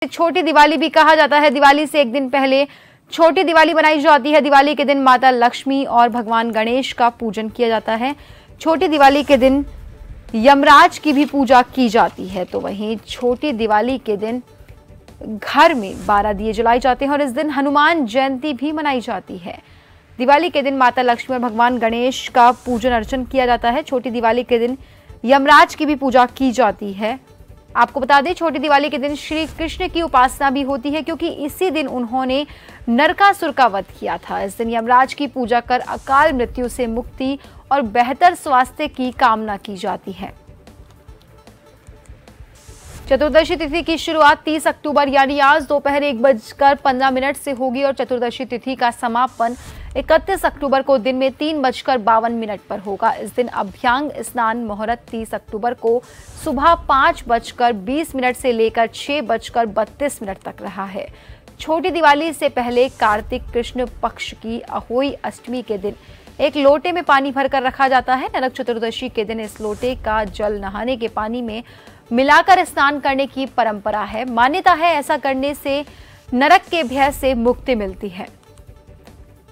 छोटी दिवाली भी कहा जाता है। दिवाली से एक दिन पहले छोटी दिवाली बनाई जाती है। दिवाली के दिन माता लक्ष्मी और भगवान गणेश का पूजन किया जाता है। छोटी दिवाली के दिन यमराज की भी पूजा की जाती है। तो वहीं छोटी दिवाली के दिन घर में 12 दिए जलाए जाते हैं और इस दिन हनुमान जयंती भी मनाई जाती है। दिवाली के दिन माता लक्ष्मी और भगवान गणेश का पूजन अर्चन किया जाता है। छोटी दिवाली के दिन यमराज की भी पूजा की जाती है। आपको बता दें, छोटी दिवाली के दिन श्री कृष्ण की उपासना भी होती है, क्योंकि इसी दिन उन्होंने नरकासुर का वध किया था। इस दिन यमराज की पूजा कर अकाल मृत्यु से मुक्ति और बेहतर स्वास्थ्य की कामना की जाती है। चतुर्दशी तिथि की शुरुआत 30 अक्टूबर यानी आज दोपहर 1:15 से होगी और चतुर्दशी तिथि का समापन 31 अक्टूबर को दिन में 3:52 पर होगा। इस दिन अभ्यंग स्नान मुहूर्त 30 अक्टूबर को सुबह 5:20 से लेकर 6:32 तक रहा है। छोटी दिवाली से पहले कार्तिक कृष्ण पक्ष की अहोई अष्टमी के दिन एक लोटे में पानी भरकर रखा जाता है। नरक चतुर्दशी के दिन इस लोटे का जल नहाने के पानी में मिलाकर स्नान करने की परंपरा है। मान्यता है ऐसा करने से नरक के भय से मुक्ति मिलती है।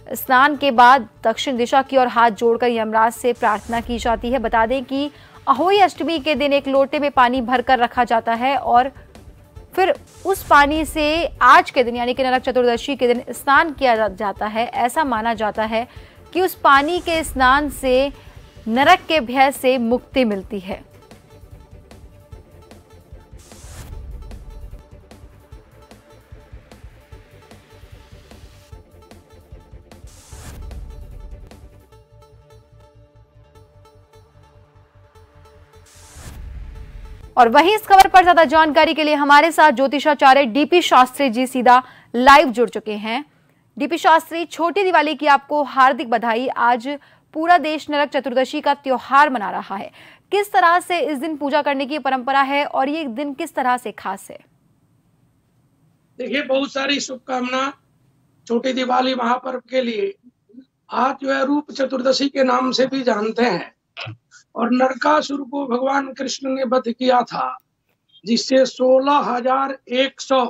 स्नान के बाद दक्षिण दिशा की ओर हाथ जोड़कर यमराज से प्रार्थना की जाती है। बता दें कि अहोई अष्टमी के दिन एक लोटे में पानी भरकर रखा जाता है और फिर उस पानी से आज के दिन यानी कि नरक चतुर्दशी के दिन स्नान किया जाता है। ऐसा माना जाता है कि उस पानी के स्नान से नरक के भय से मुक्ति मिलती है। और वहीं इस खबर पर ज्यादा जानकारी के लिए हमारे साथ ज्योतिषाचार्य डीपी शास्त्री जी सीधा लाइव जुड़ चुके हैं। डीपी शास्त्री, छोटी दिवाली की आपको हार्दिक बधाई। आज पूरा देश नरक चतुर्दशी का त्योहार मना रहा है। किस तरह से इस दिन पूजा करने की परंपरा है और ये दिन किस तरह से खास है? देखिए, बहुत सारी शुभकामना छोटी दिवाली महापर्व के लिए। आज जो है रूप चतुर्दशी के नाम से भी जानते हैं और नरकासुर को भगवान कृष्ण ने वध किया था, जिससे 16,100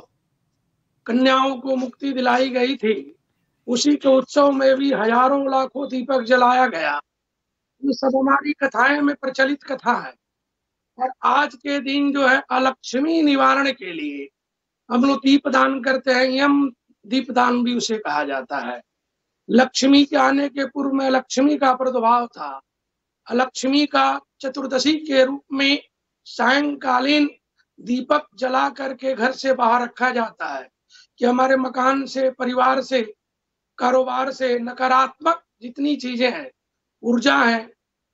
कन्याओं को मुक्ति दिलाई गई थी। उसी के उत्सव में भी हजारों लाखों दीपक जलाया गया। ये सब हमारी कथाएं में प्रचलित कथा है। और आज के दिन जो है अलक्ष्मी निवारण के लिए हम लोग दीपदान करते हैं। यम दीपदान भी उसे कहा जाता है। लक्ष्मी के आने के पूर्व में लक्ष्मी का प्रादुर्भाव था। लक्ष्मी का चतुर्दशी के रूप में सायंकालीन दीपक जला करके घर से बाहर रखा जाता है कि हमारे मकान से, परिवार से, कारोबार से नकारात्मक जितनी चीजें हैं, ऊर्जा है,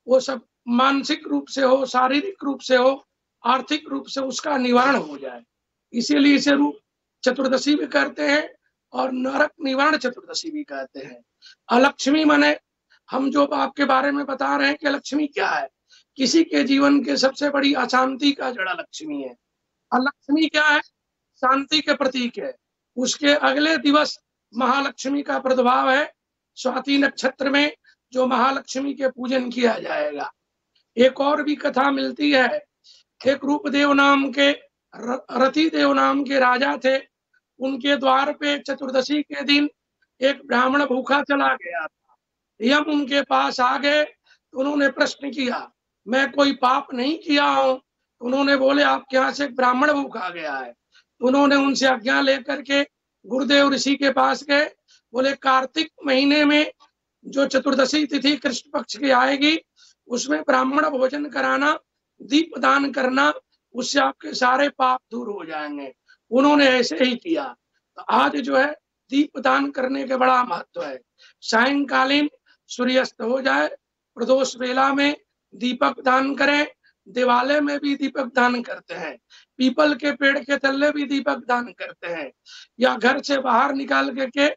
वो सब मानसिक रूप से हो, शारीरिक रूप से हो, आर्थिक रूप से उसका निवारण हो जाए। इसीलिए इसे रूप चतुर्दशी भी कहते हैं और नरक निवारण चतुर्दशी भी कहते हैं। अलक्ष्मी माने हम जो आपके बारे में बता रहे हैं कि लक्ष्मी क्या है। किसी के जीवन के सबसे बड़ी अशांति का जड़ लक्ष्मी है। अलक्ष्मी क्या है? शांति के प्रतीक है। उसके अगले दिवस महालक्ष्मी का प्रादुर्भाव है। स्वाति नक्षत्र में जो महालक्ष्मी के पूजन किया जाएगा। एक और भी कथा मिलती है। एक रूपदेव नाम के, रतिदेव नाम के राजा थे। उनके द्वार पे चतुर्दशी के दिन एक ब्राह्मण भूखा चला गया था। यम उनके पास आ गए तो उन्होंने प्रश्न किया, मैं कोई पाप नहीं किया हूं। उन्होंने बोले, आपके यहाँ से एक ब्राह्मण भूखा गया है। उन्होंने उनसे आज्ञा लेकर के गुरुदेव ऋषि के पास गए। बोले, कार्तिक महीने में जो चतुर्दशी तिथि कृष्ण पक्ष की आएगी, उसमें ब्राह्मण भोजन कराना, दीप दान करना, उससे आपके सारे पाप दूर हो जाएंगे। उन्होंने ऐसे ही किया। तो आज जो है दीप दान करने के बड़ा महत्व है। सायंकालीन सूर्यास्त हो जाए, प्रदोष वेला में दीपक दान करें। दिवाले में भी दीपक दान करते हैं। पीपल के पेड़ के तले भी दीपक दान करते हैं। या घर से बाहर निकाल के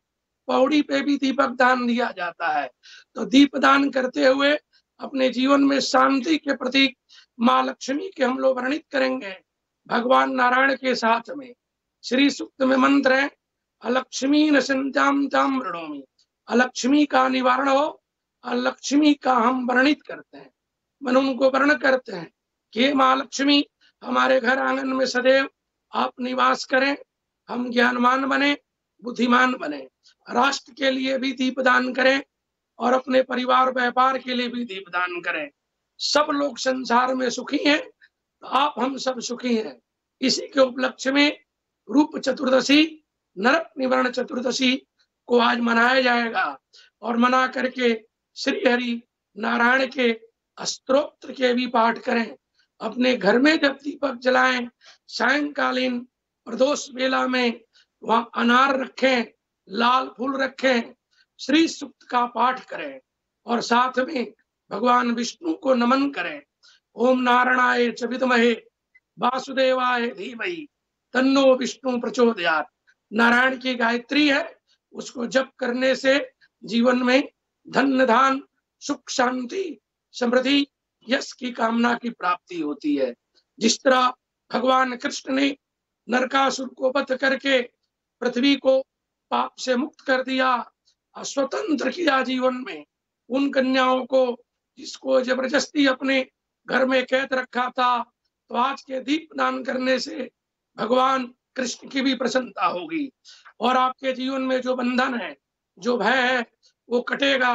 पौड़ी पे भी दीपक दान दिया जाता है। तो दीप दान करते हुए अपने जीवन में शांति के प्रतीक माँ लक्ष्मी के हम लोग वर्णित करेंगे। भगवान नारायण के साथ में श्री सूक्त में मंत्र है, अलक्ष्मी न संत्याम ताम वृणोमि। अलक्ष्मी का निवारण हो, अलक्ष्मी का हम वर्णित करते हैं, मन उनको वर्ण करते हैं कि माँ लक्ष्मी हमारे घर आंगन में सदैव आप निवास करें, हम ज्ञानवान बने, बुद्धिमान बने, राष्ट्र के लिए भी दीपदान करें और अपने परिवार व्यापार के लिए भी दीपदान करें। सब लोग संसार में सुखी हैं तो आप हम सब सुखी हैं। इसी के उपलक्ष्य में रूप चतुर्दशी, नरक निवारण चतुर्दशी को आज मनाया जाएगा और मना करके श्री हरि नारायण के स्तोत्र के भी पाठ करें। अपने घर में जब दीपक जलाएं, सायंकालीन प्रदोष वेला में वहां अनार रखें, लाल फूल रखें, श्री सूक्त का पाठ करें और साथ में भगवान विष्णु को नमन करें। ओम नारायणाय च विद्महे वासुदेवाय धीमहि तन्नो विष्णु प्रचोदयात्। नारायण की गायत्री है, उसको जप करने से जीवन में धन धान सुख शांति समृद्धि यश की कामना की प्राप्ति होती है। जिस तरह भगवान कृष्ण ने नरकासुर को वध करके पृथ्वी को पाप से मुक्त कर दिया, स्वतंत्र किया जीवन में, उन कन्याओं को जिसको जबरदस्ती अपने घर में कैद रखा था, तो आज के दीप दान करने से भगवान कृष्ण की भी प्रसन्नता होगी और आपके जीवन में जो बंधन है, जो भय है, वो कटेगा।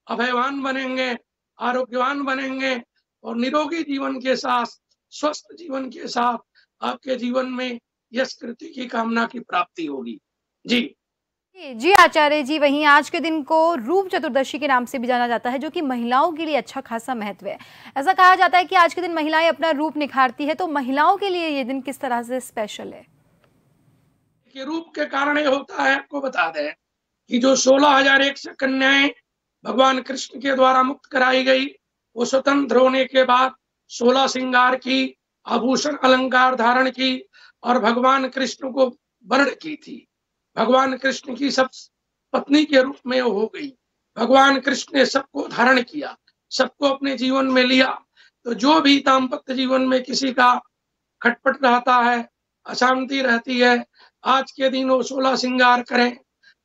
अभयवान बनेंगे, आरोग्यवान बनेंगे और निरोगी जीवन के साथ, स्वस्थ जीवन के साथ आपके जीवन में यश कृति की कामना की प्राप्ति होगी। जी जी आचार्य जी, वहीं आज के दिन को रूप चतुर्दशी के नाम से भी जाना जाता है, जो कि महिलाओं के लिए अच्छा खासा महत्व है। ऐसा कहा जाता है कि आज के दिन महिलाएं अपना रूप निखारती है, तो महिलाओं के लिए ये दिन किस तरह से स्पेशल है? कि रूप के कारण ये होता है, आपको बता दें कि जो 16,001 कन्याएं भगवान कृष्ण के द्वारा मुक्त कराई गई, वो स्वतंत्र होने के बाद 16 श्रृंगार की, आभूषण अलंकार धारण की और भगवान कृष्ण को वर्ण की थी। भगवान कृष्ण की सब पत्नी के रूप में हो गई। भगवान कृष्ण ने सबको धारण किया, सबको अपने जीवन में लिया। तो जो भी दाम्पत्य जीवन में किसी का खटपट रहता है, अशांति रहती है, आज के दिन वो 16 श्रृंगार करें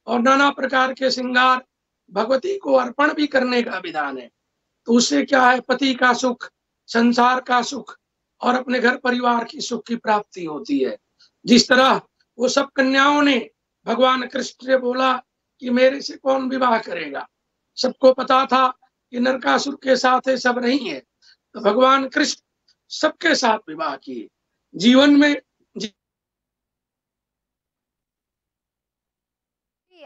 और नाना प्रकार के श्रृंगार भगवती को अर्पण भी करने का विधान है। तो उससे क्या है, पति का सुख, संसार का सुख और अपने घर परिवार की सुख की प्राप्ति होती है। जिस तरह वो सब कन्याओं ने भगवान कृष्ण से बोला कि मेरे से कौन विवाह करेगा, सबको पता था कि नरकासुर के साथ ये सब नहीं है, तो भगवान कृष्ण सबके साथ विवाह किए। जीवन में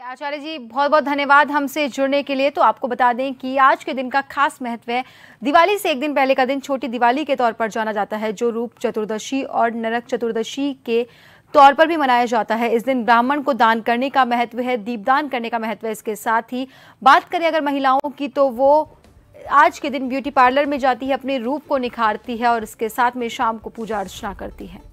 आचार्य जी बहुत बहुत धन्यवाद हमसे जुड़ने के लिए। तो आपको बता दें कि आज के दिन का खास महत्व है। दिवाली से एक दिन पहले का दिन छोटी दिवाली के तौर पर जाना जाता है, जो रूप चतुर्दशी और नरक चतुर्दशी के तौर पर भी मनाया जाता है। इस दिन ब्राह्मण को दान करने का महत्व है, दीपदान करने का महत्व है। इसके साथ ही बात करें अगर महिलाओं की, तो वो आज के दिन ब्यूटी पार्लर में जाती है, अपने रूप को निखारती है और इसके साथ में शाम को पूजा अर्चना करती है।